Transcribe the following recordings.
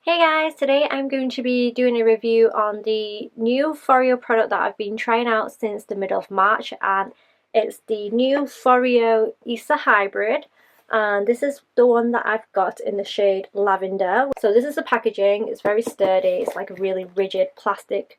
Hey guys, today I'm going to be doing a review on the new FOREO product that I've been trying out since the middle of March, and it's the new FOREO ISSA Hybrid, and this is the one that I've got in the shade Lavender. So this is the packaging. It's very sturdy. It's like a really rigid cardboard,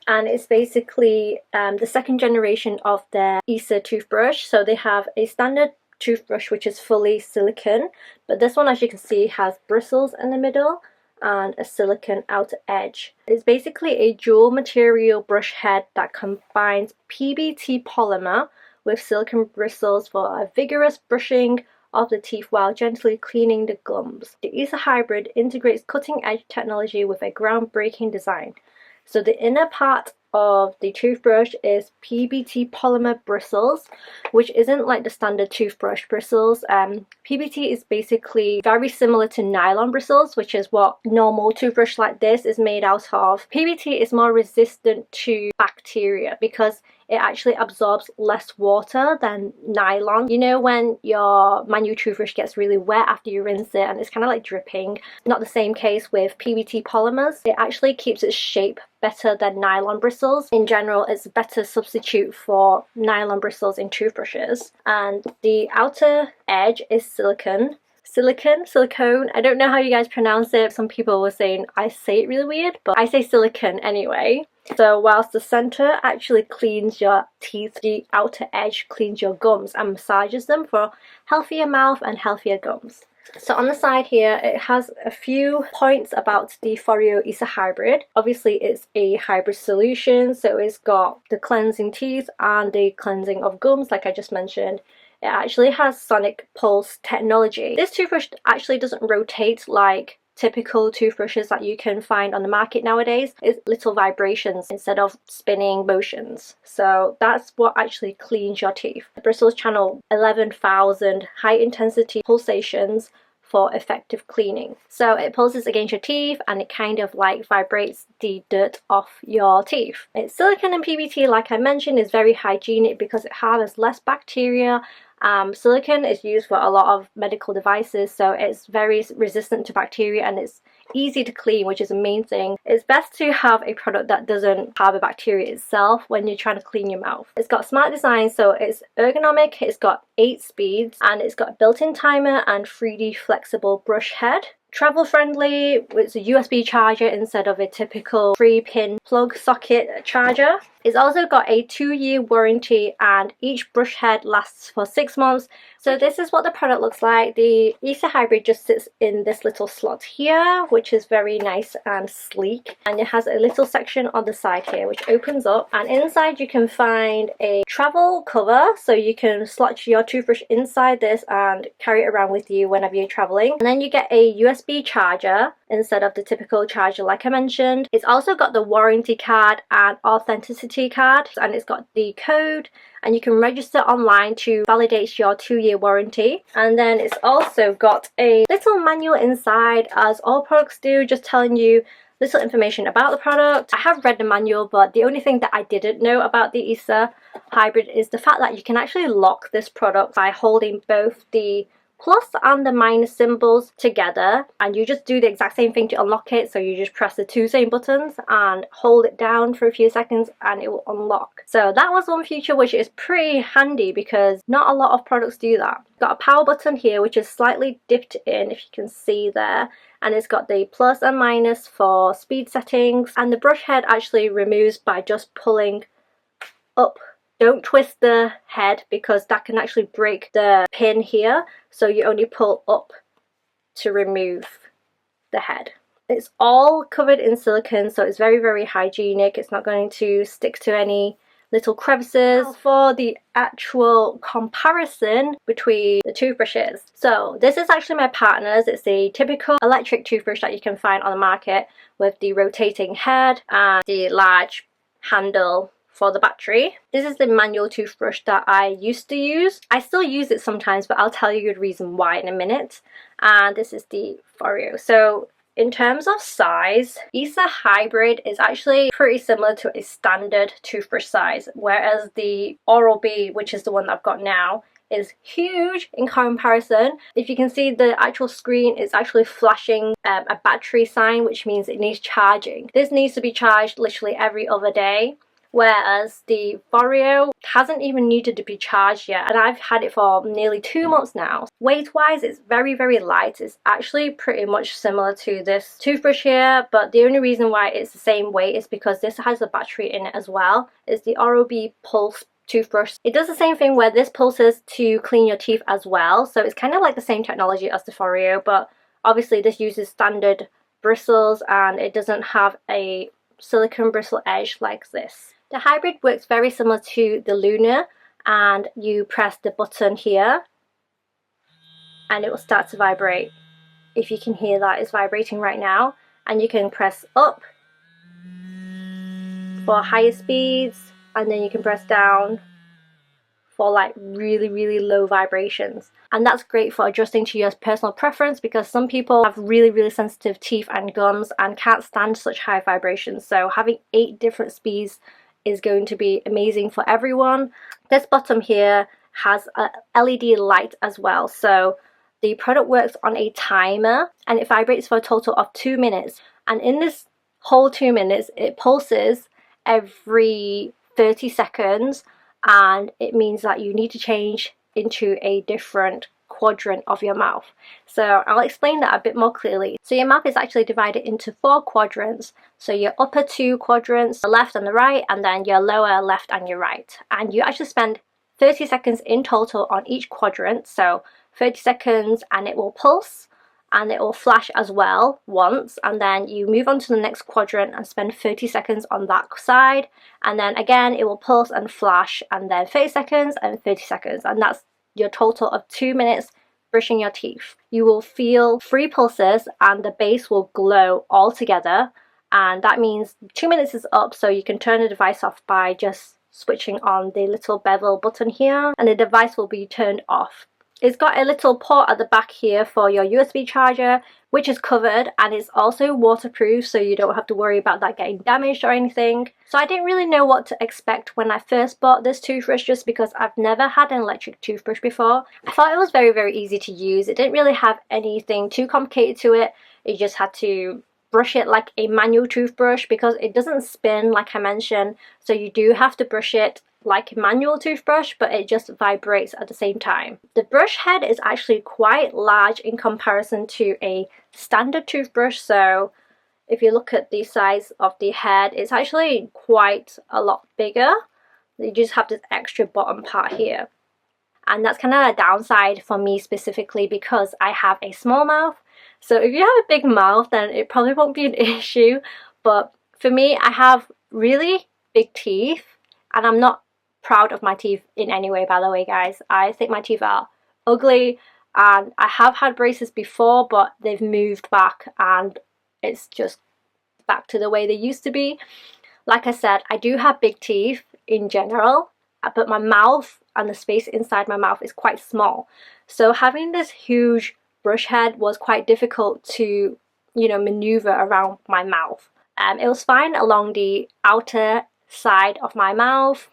and it's basically the second generation of their ISSA toothbrush. So they have a standard toothbrush which is fully silicone, but this one, as you can see, has bristles in the middle and a silicone outer edge. It's basically a dual material brush head that combines PBT polymer with silicone bristles for a vigorous brushing of the teeth while gently cleaning the gums. The ISSA Hybrid integrates cutting-edge technology with a groundbreaking design. So the inner part of the toothbrush is PBT polymer bristles, which isn't like the standard toothbrush bristles. PBT is basically very similar to nylon bristles, which is what normal toothbrush like this is made out of. PBT is more resistant to bacteria because it actually absorbs less water than nylon. You know when your manual toothbrush gets really wet after you rinse it and it's kind of like dripping? Not the same case with PBT polymers. It actually keeps its shape better than nylon bristles. In general, it's a better substitute for nylon bristles in toothbrushes. And the outer edge is silicone, I don't know how you guys pronounce it. Some people were saying I say it really weird, but I say silicone anyway. So whilst the center actually cleans your teeth, the outer edge cleans your gums and massages them for healthier mouth and healthier gums. So on the side here, it has a few points about the FOREO ISSA Hybrid. Obviously it's a hybrid solution, so it's got the cleansing teeth and the cleansing of gums like I just mentioned. It actually has sonic pulse technology. This toothbrush actually doesn't rotate like typical toothbrushes that you can find on the market nowadays. It's little vibrations instead of spinning motions. So that's what actually cleans your teeth. The bristles channel 11,000 high intensity pulsations for effective cleaning. So it pulses against your teeth and it kind of like vibrates the dirt off your teeth. It's silicone and PBT, like I mentioned, is very hygienic because it harbours less bacteria. Silicone is used for a lot of medical devices, so it's very resistant to bacteria and it's easy to clean, which is the main thing. It's best to have a product that doesn't harbour bacteria itself when you're trying to clean your mouth. It's got smart design, so it's ergonomic, it's got 8 speeds, and it's got a built-in timer and 3D flexible brush head. Travel friendly, with a USB charger instead of a typical 3-pin plug socket charger. It's also got a 2-year warranty and each brush head lasts for 6 months. So this is what the product looks like. The ISSA Hybrid just sits in this little slot here, which is very nice and sleek. And it has a little section on the side here which opens up, and inside you can find a travel cover, so you can slot your toothbrush inside this and carry it around with you whenever you're traveling. And then you get a USB charger instead of the typical charger like I mentioned. It's also got the warranty card and authenticity card, and it's got the code, and you can register online to validate your 2-year warranty. And then it's also got a little manual inside, as all products do, just telling you little information about the product. I have read the manual, but the only thing that I didn't know about the ISSA Hybrid is the fact that you can actually lock this product by holding both the plus and the minus symbols together, and you just do the exact same thing to unlock it. So you just press the 2 same buttons and hold it down for a few seconds and it will unlock. So that was one feature which is pretty handy because not a lot of products do that. Got a power button here which is slightly dipped in, if you can see there, and it's got the plus and minus for speed settings, and the brush head actually removes by just pulling up. Don't twist the head because that can actually break the pin here, so you only pull up to remove the head. It's all covered in silicone, so it's very hygienic. It's not going to stick to any little crevices. For the actual comparison between the toothbrushes, so this is actually my partner's. It's a typical electric toothbrush that you can find on the market with the rotating head and the large handle for the battery. This is the manual toothbrush that I used to use. I still use it sometimes, but I'll tell you the reason why in a minute. And this is the FOREO. So in terms of size, ISSA Hybrid is actually pretty similar to a standard toothbrush size, whereas the Oral-B, which is the one that I've got now, is huge in comparison. If you can see, the actual screen is actually flashing a battery sign, which means it needs charging. This needs to be charged literally every other day, whereas the FOREO hasn't even needed to be charged yet, and I've had it for nearly 2 months now. Weight wise, it's very, very light. It's actually pretty much similar to this toothbrush here, but the only reason why it's the same weight is because this has a battery in it as well. It's the Oral-B Pulse toothbrush. It does the same thing where this pulses to clean your teeth as well, so it's kind of like the same technology as the FOREO, but obviously this uses standard bristles and it doesn't have a silicone bristle edge like this. The Hybrid works very similar to the Luna, and you press the button here and it will start to vibrate. If you can hear that, it's vibrating right now, and you can press up for higher speeds, and then you can press down for like really, really low vibrations. And that's great for adjusting to your personal preference, because some people have really, really sensitive teeth and gums and can't stand such high vibrations. So having 8 different speeds is going to be amazing for everyone. This bottom here has a LED light as well. So the product works on a timer and it vibrates for a total of 2 minutes. And in this whole 2 minutes, it pulses every 30 seconds. And it means that you need to change into a different quadrant of your mouth. So I'll explain that a bit more clearly. So your mouth is actually divided into 4 quadrants. So your upper 2 quadrants, the left and the right, and then your lower left and your right. And you actually spend 30 seconds in total on each quadrant. So 30 seconds and it will pulse and it will flash as well once, and then you move on to the next quadrant and spend 30 seconds on that side, and then again it will pulse and flash, and then 30 seconds and 30 seconds, and that's your total of 2 minutes brushing your teeth. You will feel 3 pulses and the base will glow all together, and that means 2 minutes is up, so you can turn the device off by just switching on the little bevel button here, and the device will be turned off. It's got a little port at the back here for your USB charger, which is covered, and it's also waterproof, so you don't have to worry about that getting damaged or anything. So I didn't really know what to expect when I first bought this toothbrush, just because I've never had an electric toothbrush before. I thought it was very, very easy to use. It didn't really have anything too complicated to it. You just had to brush it like a manual toothbrush, because it doesn't spin like I mentioned, so you do have to brush it like a manual toothbrush, but it just vibrates at the same time. The brush head is actually quite large in comparison to a standard toothbrush, so if you look at the size of the head, it's actually quite a lot bigger. You just have this extra bottom part here, and that's kind of a downside for me specifically because I have a small mouth. So if you have a big mouth, then it probably won't be an issue, but for me, I have really big teeth, and I'm not proud of my teeth in any way, by the way, guys. I think my teeth are ugly, and I have had braces before, but they've moved back and it's just back to the way they used to be. Like I said, I do have big teeth in general, but my mouth and the space inside my mouth is quite small. So having this huge brush head was quite difficult to, maneuver around my mouth. It was fine along the outer side of my mouth,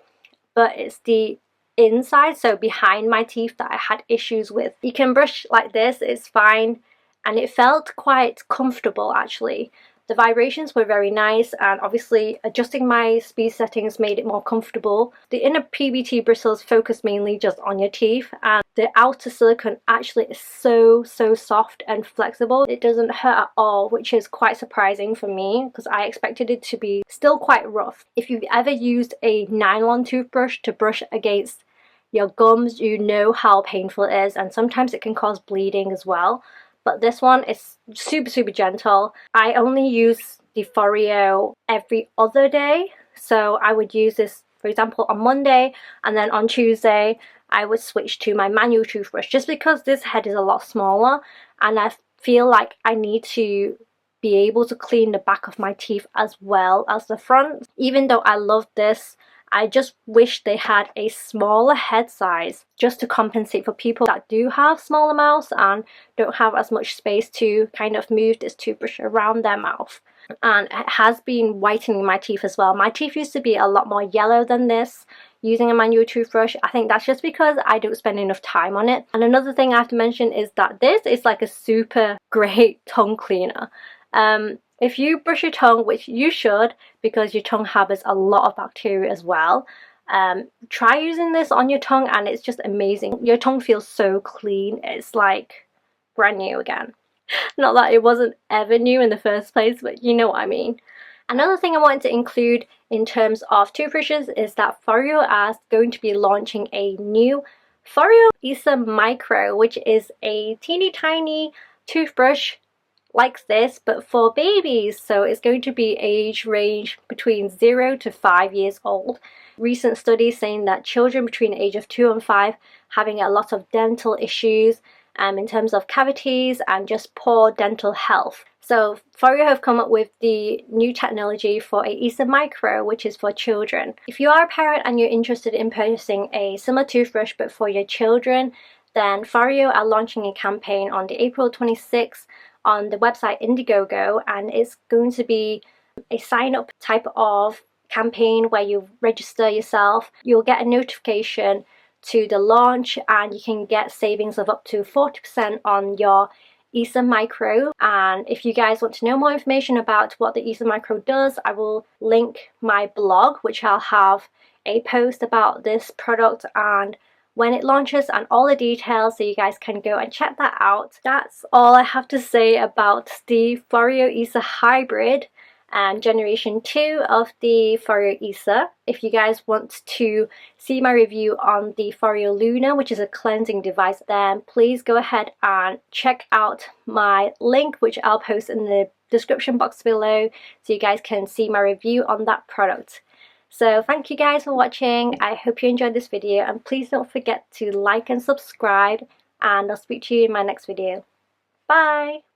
but it's the inside, so behind my teeth, that I had issues with. You can brush like this, it's fine, and it felt quite comfortable actually. The vibrations were very nice, and obviously adjusting my speed settings made it more comfortable. The inner PBT bristles focus mainly just on your teeth, and the outer silicone actually is so soft and flexible. It doesn't hurt at all, which is quite surprising for me because I expected it to be still quite rough. If you've ever used a nylon toothbrush to brush against your gums, you know how painful it is, and sometimes it can cause bleeding as well. But this one is super gentle. I only use the FOREO every other day, so I would use this, for example, on Monday, and then on Tuesday I would switch to my manual toothbrush, just because this head is a lot smaller and I feel like I need to be able to clean the back of my teeth as well as the front. Even though I love this, I just wish they had a smaller head size just to compensate for people that do have smaller mouths and don't have as much space to kind of move this toothbrush around their mouth. And it has been whitening my teeth as well. My teeth used to be a lot more yellow than this. using a manual toothbrush. I think that's just because I don't spend enough time on it. And another thing I have to mention is that this is like a super great tongue cleaner. If you brush your tongue, which you should because your tongue harbors a lot of bacteria as well, try using this on your tongue and it's just amazing. Your tongue feels so clean. It's like brand new again. Not that it wasn't ever new in the first place, but you know what I mean. Another thing I wanted to include in terms of toothbrushes is that FOREO is going to be launching a new FOREO ISSA Micro, which is a teeny tiny toothbrush like this but for babies. So it's going to be age range between 0 to 5 years old. Recent studies saying that children between the age of 2 and 5 having a lot of dental issues in terms of cavities and just poor dental health. So FOREO have come up with the new technology for a ISSA Micro, which is for children. If you are a parent and you're interested in purchasing a similar toothbrush but for your children, then FOREO are launching a campaign on the April 26th on the website Indiegogo, and it's going to be a sign-up type of campaign where you register yourself. You'll get a notification to the launch and you can get savings of up to 40% on your ISSA Micro. And if you guys want to know more information about what the ISSA Micro does, I will link my blog, which I'll have a post about this product and when it launches and all the details, so you guys can go and check that out. That's all I have to say about the FOREO ISSA Hybrid and generation 2 of the FOREO ISSA. If you guys want to see my review on the FOREO LUNA, which is a cleansing device, then please go ahead and check out my link, which I'll post in the description box below, so you guys can see my review on that product. So thank you guys for watching. I hope you enjoyed this video, and please don't forget to like and subscribe, and I'll speak to you in my next video. Bye!